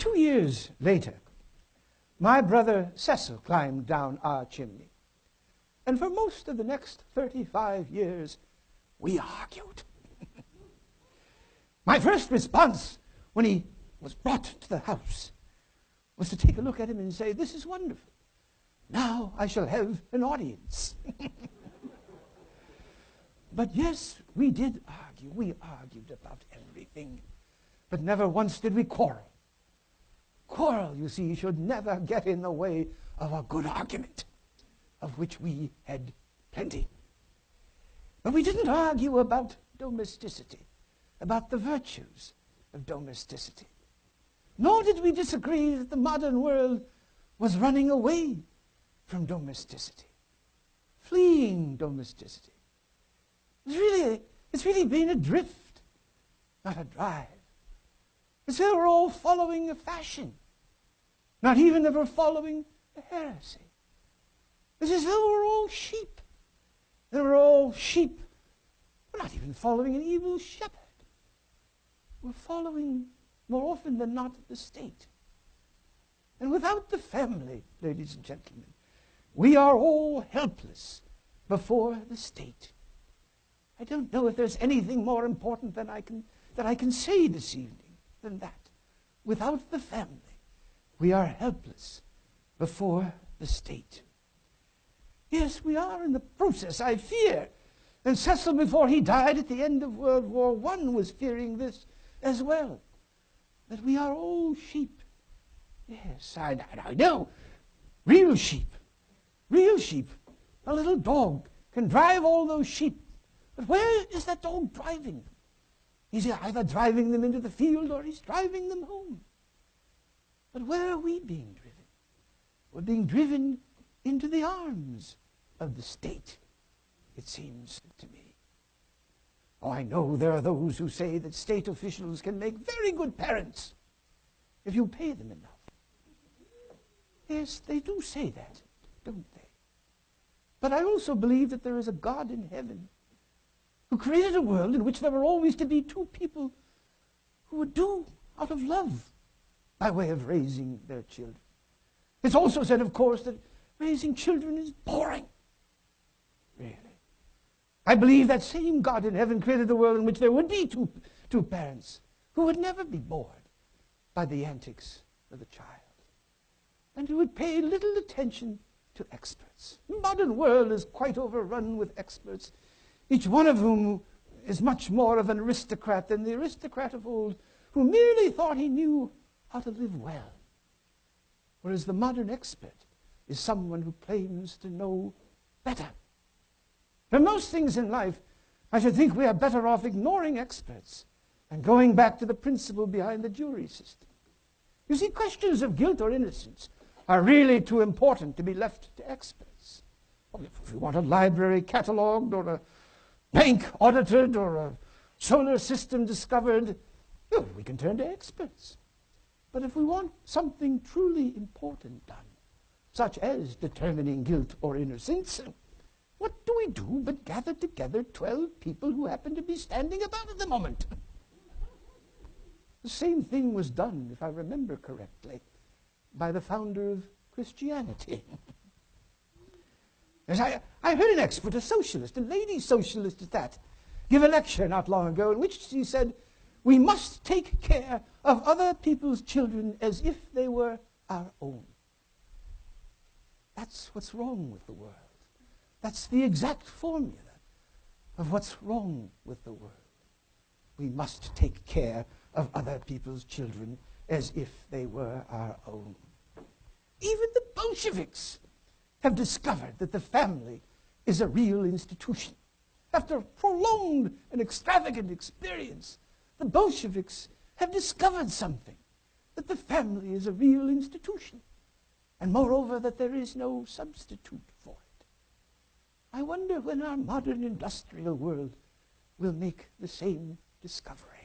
2 years later, my brother Cecil climbed down our chimney. And for most of the next 35 years, we argued. My first response when he was brought to the house was to take a look at him and say, "This is wonderful. Now I shall have an audience." But yes, we did argue. We argued about everything. But never once did we quarrel. Quarrel, you see, should never get in the way of a good argument, of which we had plenty. But we didn't argue about domesticity, about the virtues of domesticity. Nor did we disagree that the modern world was running away from domesticity, fleeing domesticity. It's really been a drift, not a drive. It's that we're all following a fashion, not even that we're following a heresy. It's as though we're all sheep. And we're all sheep. We're not even following an evil shepherd. We're following, more often than not, the state. And without the family, ladies and gentlemen, we are all helpless before the state. I don't know if there's anything more important that I can say this evening than that. Without the family, we are helpless before the state. Yes, we are in the process, I fear. And Cecil, before he died at the end of World War I, was fearing this as well. That we are all sheep. Yes, I know. Real sheep. Real sheep. A little dog can drive all those sheep. But where is that dog driving them? He's either driving them into the field or he's driving them home. But where are we being driven? We're being driven into the arms of the state, it seems to me. Oh, I know there are those who say that state officials can make very good parents if you pay them enough. Yes, they do say that, don't they? But I also believe that there is a God in heaven who created a world in which there were always to be two people who would do out of love by way of raising their children. It's also said, of course, that raising children is boring. Really. I believe that same God in heaven created a world in which there would be two parents who would never be bored by the antics of the child, and who would pay little attention to experts. The modern world is quite overrun with experts, each one of whom is much more of an aristocrat than the aristocrat of old, who merely thought he knew how to live well. Whereas the modern expert is someone who claims to know better. For most things in life, I should think we are better off ignoring experts and going back to the principle behind the jury system. You see, questions of guilt or innocence are really too important to be left to experts. Well, if we want a library catalogued or a bank audited or a solar system discovered, well, we can turn to experts. But if we want something truly important done, such as determining guilt or innocence, what do we do but gather together 12 people who happen to be standing about at the moment? The same thing was done, if I remember correctly, by the founder of Christianity. As I heard an expert, a socialist, a lady socialist at that, give a lecture not long ago in which she said, we must take care of other people's children as if they were our own. That's what's wrong with the world. That's the exact formula of what's wrong with the world. We must take care of other people's children as if they were our own. Even the Bolsheviks have discovered that the family is a real institution. After a prolonged and extravagant experience, the Bolsheviks have discovered something, that the family is a real institution, and moreover, that there is no substitute for it. I wonder when our modern industrial world will make the same discovery.